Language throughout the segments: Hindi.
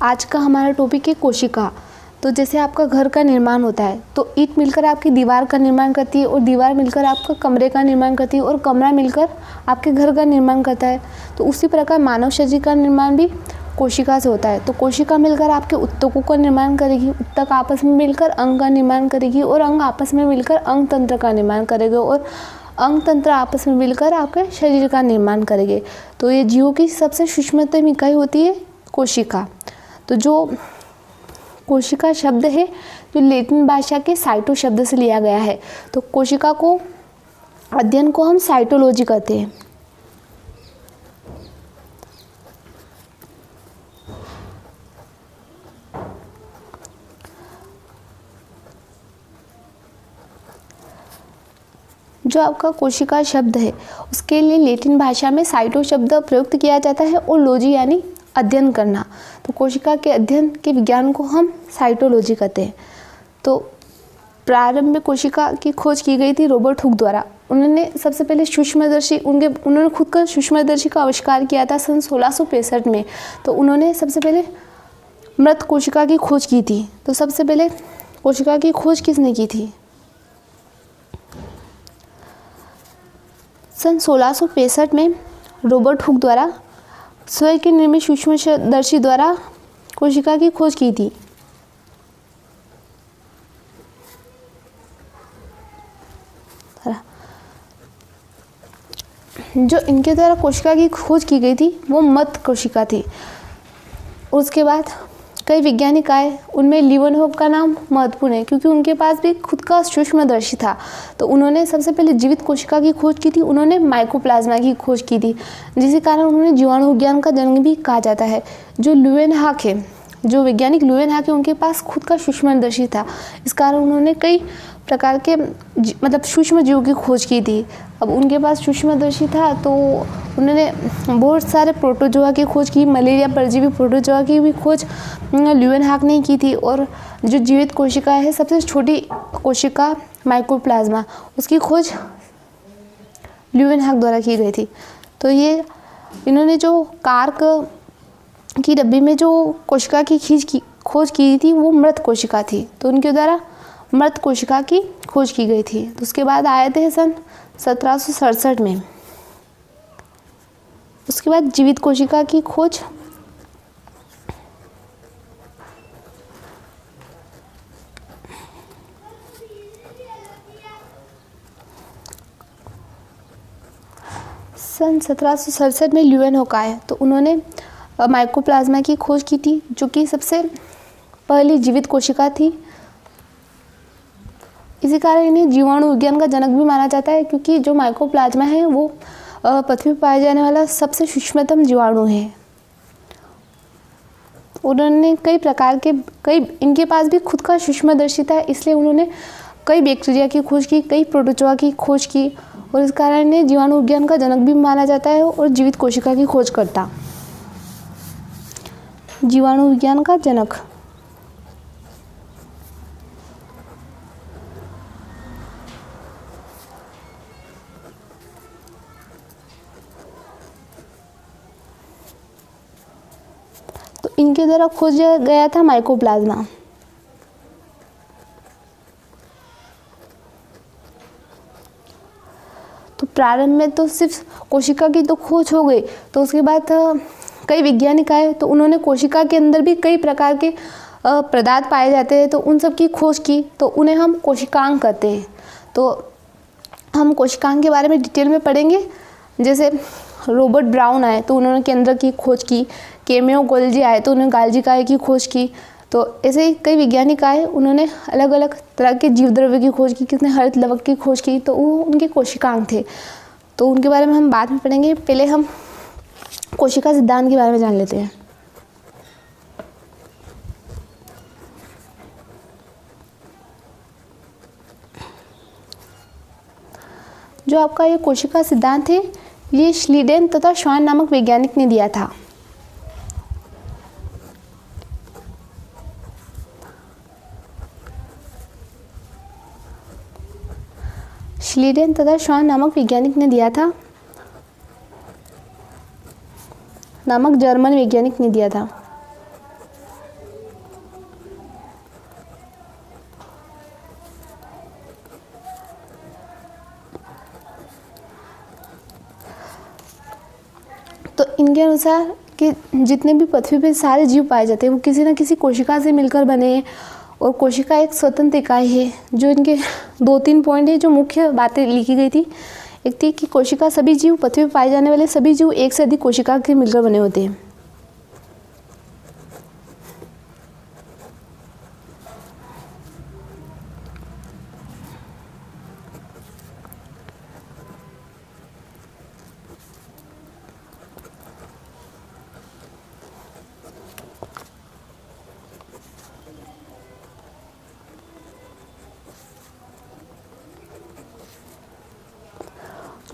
आज का हमारा टॉपिक है कोशिका। तो जैसे आपका घर का निर्माण होता है तो ईंट मिलकर आपकी दीवार का निर्माण करती है और दीवार मिलकर आपका कमरे का निर्माण करती है और कमरा मिलकर आपके घर का निर्माण करता है। तो उसी प्रकार मानव शरीर का निर्माण भी कोशिका से होता है। तो कोशिका मिलकर आपके उत्तकों का निर्माण करेगी, उत्तक आपस में मिलकर अंग का निर्माण करेगी और अंग आपस में मिलकर अंग तंत्र का निर्माण करेगा और अंग तंत्र आपस में मिलकर आपके शरीर का निर्माण करेंगे। तो ये जीवों की सबसे सूक्ष्मतम इकाई होती है कोशिका। तो जो कोशिका शब्द है जो लैटिन भाषा के साइटो शब्द से लिया गया है। तो कोशिका को अध्ययन को हम साइटोलॉजी कहते हैं। जो आपका कोशिका शब्द है उसके लिए लैटिन भाषा में साइटो शब्द प्रयुक्त किया जाता है और लॉजी यानी अध्ययन करना। तो कोशिका के अध्ययन के विज्ञान को हम साइटोलॉजी कहते हैं। तो प्रारंभ में कोशिका की खोज की गई थी रॉबर्ट हुक द्वारा। उन्होंने सबसे पहले सूक्ष्मदर्शी उन्होंने खुद का सूक्ष्मदर्शी का आविष्कार किया था सन 1665 में। तो उन्होंने सबसे पहले मृत कोशिका की खोज की थी। तो सबसे पहले कोशिका की खोज किसने की थी? सन 1665 में रॉबर्ट हुक द्वारा स्वयं के निर्मित सूक्ष्मदर्शी द्वारा कोशिका की खोज की थी। जो इनके द्वारा कोशिका की खोज की गई थी वो मृत कोशिका थी। उसके बाद कई वैज्ञानिक आए, उनमें लीवनहोफ का नाम महत्वपूर्ण है क्योंकि उनके पास भी खुद का सूक्ष्मदर्शी था। तो उन्होंने सबसे पहले जीवित कोशिका की खोज की थी। उन्होंने माइकोप्लाज्मा की खोज की थी, जिसके कारण उन्होंने जीवाणु विज्ञान का जनक भी कहा जाता है। जो ल्यूवेनहॉक है, जो वैज्ञानिक ल्यूवेनहॉक है, उनके पास खुद का सूक्ष्मदर्शी था। इस कारण उन्होंने कई प्रकार के मतलब सूक्ष्म जीवों की खोज की थी। अब उनके पास सूक्ष्मदर्शी था तो उन्होंने बहुत सारे प्रोटोजोआ की खोज की। मलेरिया परजीवी प्रोटोजोआ की भी खोज ल्यूवेनहॉक ने की थी। और जो जीवित कोशिका है, सबसे छोटी कोशिका माइकोप्लाज्मा, उसकी खोज ल्यूवेनहॉक द्वारा की गई थी। तो ये इन्होंने जो कार्क की डब्बी में जो कोशिका की खोज की थी वो मृत कोशिका थी। तो उनके द्वारा मृत कोशिका की खोज की गई थी। तो उसके बाद आए थे सन 1767 में। उसके बाद जीवित कोशिका की खोज सन 1767 में ल्यूवेनहॉक आए। तो उन्होंने माइकोप्लाज्मा की खोज की थी, जो कि सबसे पहली जीवित कोशिका थी। इसी कारण इन्हें जीवाणु विज्ञान का जनक भी माना जाता है क्योंकि जो माइकोप्लाज्मा है वो पृथ्वी पर पाया जाने वाला सबसे सूक्ष्मतम जीवाणु है। उन्होंने इनके पास भी खुद का सूक्ष्मदर्शी था, इसलिए उन्होंने कई बैक्टीरिया की खोज की, कई प्रोटोजोआ की खोज की और इस कारण इन्हें जीवाणु विज्ञान का जनक भी माना जाता है और जीवित कोशिका की खोज करता जीवाणु विज्ञान का जनक। तो इनके द्वारा खोजा गया था माइकोप्लाज्मा। तो प्रारंभ में तो सिर्फ कोशिका की तो खोज हो गई। तो उसके बाद कई वैज्ञानिक आए तो उन्होंने कोशिका के अंदर भी कई प्रकार के पदार्थ पाए जाते हैं तो उन सब की खोज की। तो उन्हें हम कोशिकांग कहते हैं। तो हम कोशिकांग के बारे में डिटेल में पढ़ेंगे। जैसे रॉबर्ट ब्राउन आए तो उन्होंने केंद्र की खोज की। केमियो गोल्जी आए तो उन्होंने गाल्जी काय की खोज की। तो ऐसे ही कई वैज्ञानिक आए, उन्होंने अलग अलग तरह के जीव द्रव्य की खोज की। किसने हरित लवक की खोज की, तो वो उनके कोशिकांग थे। तो उनके बारे में हम बाद में पढ़ेंगे। पहले हम कोशिका सिद्धांत के बारे में जान लेते हैं। जो आपका ये कोशिका सिद्धांत है ये श्लीडेन तथा श्वान नामक वैज्ञानिक ने दिया था। श्लीडेन तथा श्वान नामक वैज्ञानिक ने दिया था। नामक जर्मन वैज्ञानिक ने दिया था। इनके अनुसार कि जितने भी पृथ्वी पे सारे जीव पाए जाते हैं वो किसी न किसी कोशिका से मिलकर बने हैं और कोशिका एक स्वतंत्र इकाई है। जो इनके 2-3 पॉइंट है जो मुख्य बातें लिखी गई थी, एक थी कि कोशिका सभी जीव, पृथ्वी पर पाए जाने वाले सभी जीव एक से अधिक कोशिका के मिलकर बने होते हैं।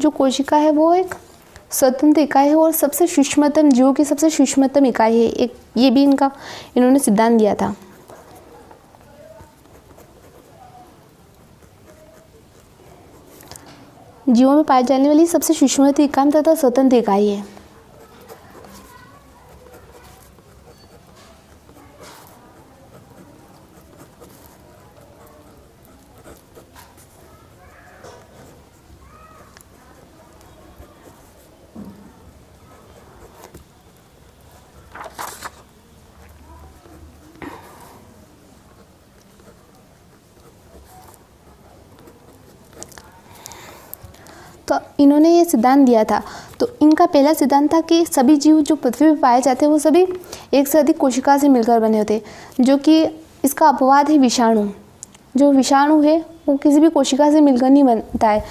जो कोशिका है वो एक स्वतंत्र इकाई है और सबसे सूक्ष्मतम जीवों की सबसे सूक्ष्मतम इकाई है। एक ये भी इन्होंने सिद्धांत दिया था। जीवों में पाई जाने वाली सबसे सूक्ष्मतम इकाई तथा स्वतंत्र इकाई है। तो इन्होंने ये सिद्धांत दिया था। तो इनका पहला सिद्धांत था कि सभी जीव जो पृथ्वी पर पाए जाते हैं वो सभी एक से अधिक कोशिका से मिलकर बने होते हैं, जो कि इसका अपवाद है विषाणु। जो विषाणु है वो किसी भी कोशिका से मिलकर नहीं बनता है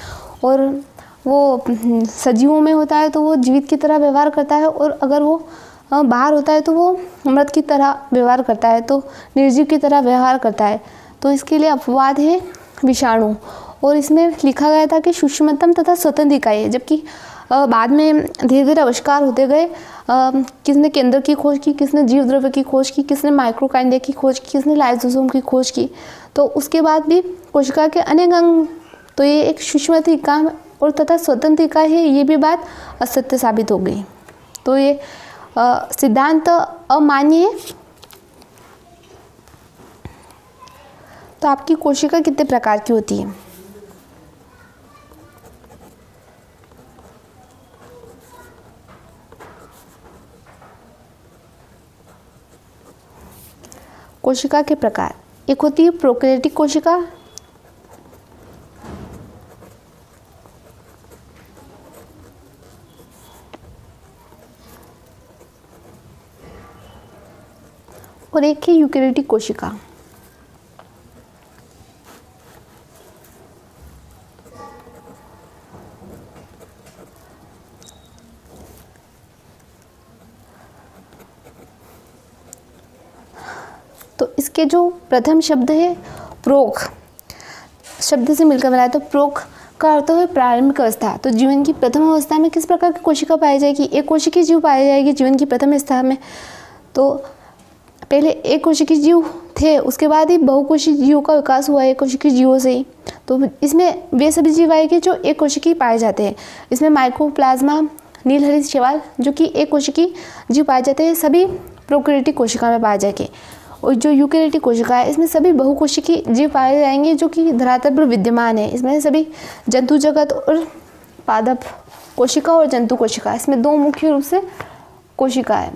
और वो सजीवों में होता है तो वो जीवित की तरह व्यवहार करता है, और अगर वो बाहर होता है तो वो मृत की तरह व्यवहार करता है, तो निर्जीव की तरह व्यवहार करता है। तो इसके लिए अपवाद है विषाणु। और इसमें लिखा गया था कि सूक्ष्मतम तथा स्वतंत्र इकाई है, जबकि बाद में धीरे धीरे आविष्कार होते गए। किसने केंद्र की खोज की, किसने जीव द्रव्य की खोज की, किसने माइक्रोकाइंडिया की खोज की, किसने लाइसोसोम की खोज की। तो उसके बाद भी कोशिका के अनेक अंग, तो ये एक सूक्ष्मतम इकाई और तथा स्वतंत्र इकाई है, ये भी बात असत्य साबित हो गई। तो ये सिद्धांत अमान्य है। तो आपकी कोशिका कितने प्रकार की होती है? कोशिका के प्रकार, एक होती है प्रोकैरियोटिक कोशिका, और एक है यूकेरियोटिक कोशिका। तो इसके जो प्रथम शब्द है प्रोक शब्द से मिलकर बना है। तो प्रोक का अर्थ है प्रारंभिक अवस्था। तो जीवन की प्रथम अवस्था में किस प्रकार की कोशिका पाई जाएगी? एक कोशिकीय जीव पाई जाएगी जीवन की प्रथम अवस्था में। तो पहले एक कोशिकीय जीव थे, उसके बाद ही बहुकोशिकीय जीवों का विकास हुआ एक कोशिकीय जीवों से ही। तो इसमें वे सभी जीव आएंगे जो एक कोशिकीय पाए जाते हैं। इसमें माइकोप्लाज्मा, नीलहरित शैवाल जो कि एक कोशिकीय जीव पाए जाते हैं, सभी प्रोकैरियोटिक कोशिका में पाए जाएंगे। और जो यूकेरियोटिक कोशिका है इसमें सभी बहुकोशिकीय जीव पाए जाएंगे जो कि धरातल पर विद्यमान है। इसमें सभी जंतु जगत और पादप कोशिका और जंतु कोशिका, इसमें दो मुख्य रूप से कोशिका है।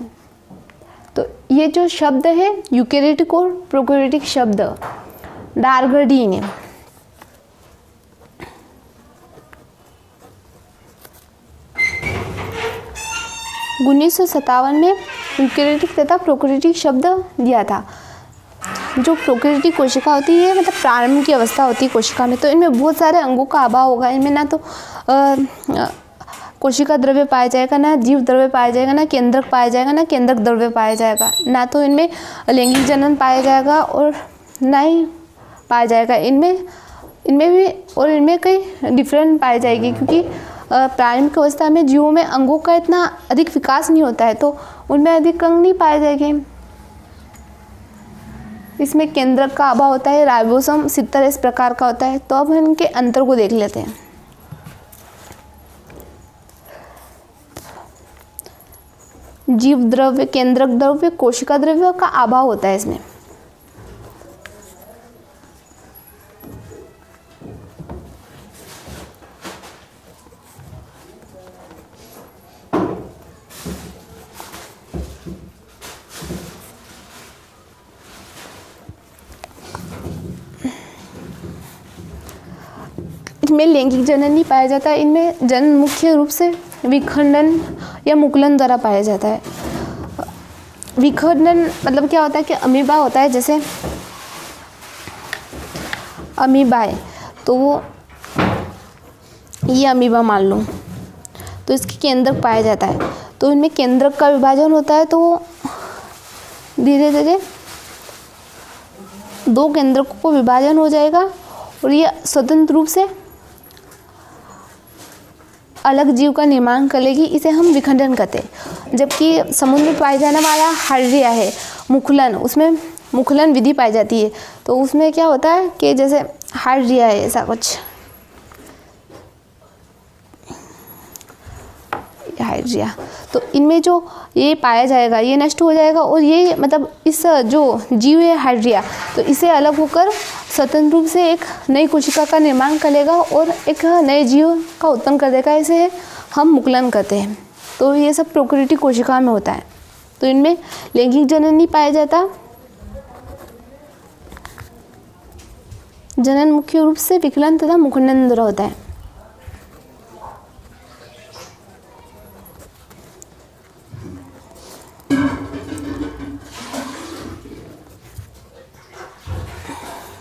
तो ये जो शब्द है यूकेरियोटिक और प्रोकैरियोटिक शब्द डार्गडीन है। 1957 में यूकेरियोटिक तथा प्रोकैरियोटिक शब्द दिया था। जो प्रोकैरियोटिक कोशिका होती है मतलब प्रारंभ की अवस्था होती है कोशिका में, तो इनमें बहुत सारे अंगों का अभाव होगा। इनमें ना तो कोशिका द्रव्य पाया जाएगा, ना जीव द्रव्य पाया जाएगा, ना केंद्रक पाया जाएगा, ना केंद्रक द्रव्य पाया जाएगा, ना तो इनमें लैंगिक जनन पाया जाएगा और ना ही पाया जाएगा। इनमें भी और इनमें कई डिफरेंट पाई जाएगी, क्योंकि प्रारंभिक अवस्था में जीवों में अंगों का इतना अधिक विकास नहीं होता है, तो उनमें अधिक अंग नहीं पाए जाएंगे। इसमें केंद्रक का अभाव होता है, राइबोसोम 70 इस प्रकार का होता है। तो अब हम इनके अंतर को देख लेते हैं। जीव द्रव्य, केंद्रक द्रव्य, कोशिका द्रव्य का अभाव होता है इसमें। इनमें लैंगिक जनन नहीं पाया जाता। इनमें जनन मुख्य रूप से विखंडन या मुकुलन द्वारा पाया जाता है। विखंडन मतलब क्या होता है कि अमीबा होता है, जैसे अमीबा है तो वो ये अमीबा मान लो, तो इसके केंद्रक पाया जाता है। तो इनमें केंद्रक का विभाजन होता है, तो वो धीरे धीरे दो केंद्रकों को विभाजन हो जाएगा और ये स्वतंत्र रूप से अलग जीव का निर्माण कर लेगी। इसे हम विखंडन कहते हैं। जबकि समुद्र में पाए जाने वाला हाइड्रिया है मुकुलन, उसमें मुकुलन विधि पाई जाती है। तो उसमें क्या होता है कि जैसे हाइड्रिया है ऐसा कुछ, हाइड्रिया, तो इनमें जो ये पाया जाएगा ये नष्ट हो जाएगा और ये मतलब इस जो जीव है हाइड्रिया, तो इसे अलग होकर स्वतंत्र रूप से एक नई कोशिका का निर्माण कर लेगा और एक नए जीव का उत्पन्न कर देगा। इसे हम मुकुलन कहते हैं। तो ये सब प्रोकैरियोटिक कोशिका में होता है। तो इनमें लैंगिक जनन नहीं पाया जाता। जनन मुख्य रूप से विकलन तथा मुखंडन द्वारा होता है।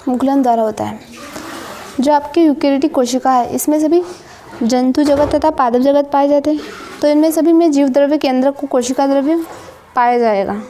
मुकुलन द्वारा होता है। जो आपके यूकेरियोटिक कोशिका है, इसमें सभी जंतु जगत तथा पादप जगत पाए जाते हैं। तो इनमें सभी में जीव द्रव्य केंद्रक को कोशिका द्रव्य पाया जाएगा।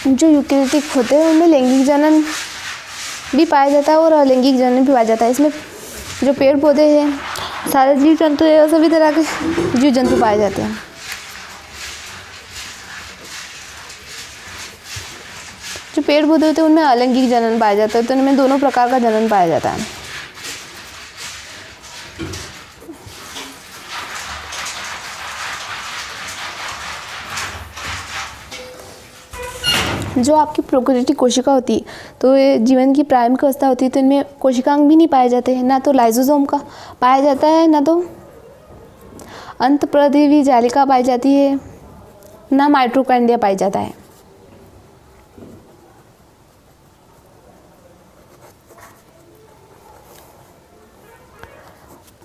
जो यूकेरियोटिक होते हैं उनमें लैंगिक जनन भी पाया जाता है और अलैंगिक जनन भी पाया जाता है। इसमें जो पेड़ पौधे हैं, सारे जीव जंतु है, सभी तरह के जीव जंतु पाए जाते हैं। जो पेड़ पौधे होते हैं उनमें अलैंगिक जनन पाया जाता है। तो इनमें दोनों प्रकार का जनन पाया जाता है। जो आपकी प्रोकैरियोटिक कोशिका होती है, तो ये जीवन की प्रारंभिक अवस्था होती है। तो इनमें कोशिकांग भी नहीं पाए जाते हैं। ना तो लाइसोसोम का पाया जाता है, ना तो अंतःप्रदिवी जालिका पाई जाती है, ना माइटोकॉन्ड्रिया पाई जाता है।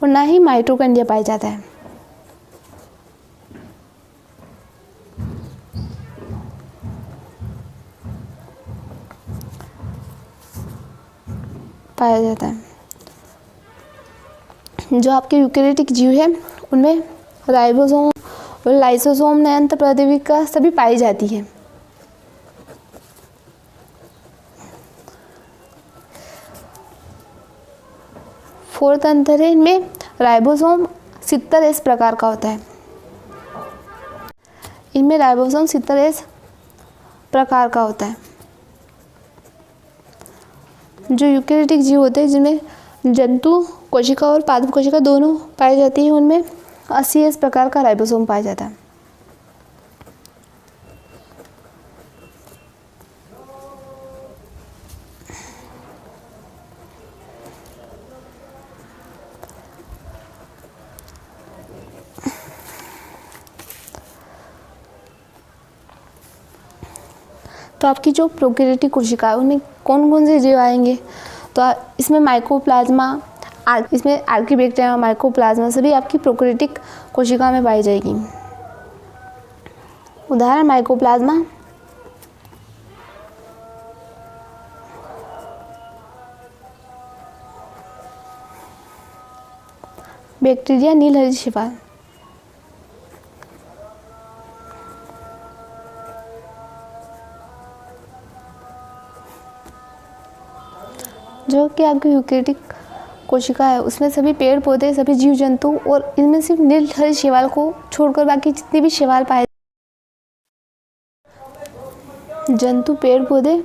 और ना ही माइटोकॉन्ड्रिया पाया जाता है। पाया जाता है। जो आपके यूकेरियोटिक जीव है उनमें राइबोसोम और लाइसोसोम ने अंतःप्रदिविका सभी पाई जाती है। फोर्थ अंतर है, इनमें राइबोसोम 70S प्रकार का होता है। इनमें राइबोसोम 70S प्रकार का होता है। जो यूकेरियोटिक जीव होते हैं जिनमें जंतु कोशिका और पादप कोशिका दोनों पाई जाती है, उनमें 80S प्रकार का राइबोसोम पाया जाता है। तो आपकी जो प्रोकैरियोटिक कोशिका है उनमें कौन कौन से जीव आएंगे? तो इसमें माइकोप्लाज्मा, इसमें आर्कीबैक्टीरिया, माइकोप्लाज्मा सभी आपकी प्रोकैरियोटिक कोशिका में पाई जाएगी। उदाहरण माइकोप्लाज्मा, बैक्टीरिया, नीलहरी शैवाल। जो कि आपकी यूकेरियोटिक कोशिका है उसमें सभी पेड़ पौधे, सभी जीव जंतु और इनमें सिर्फ नीलहरी शैवाल को छोड़कर बाकी जितने भी शैवाल पाए, जंतु, पेड़ पौधे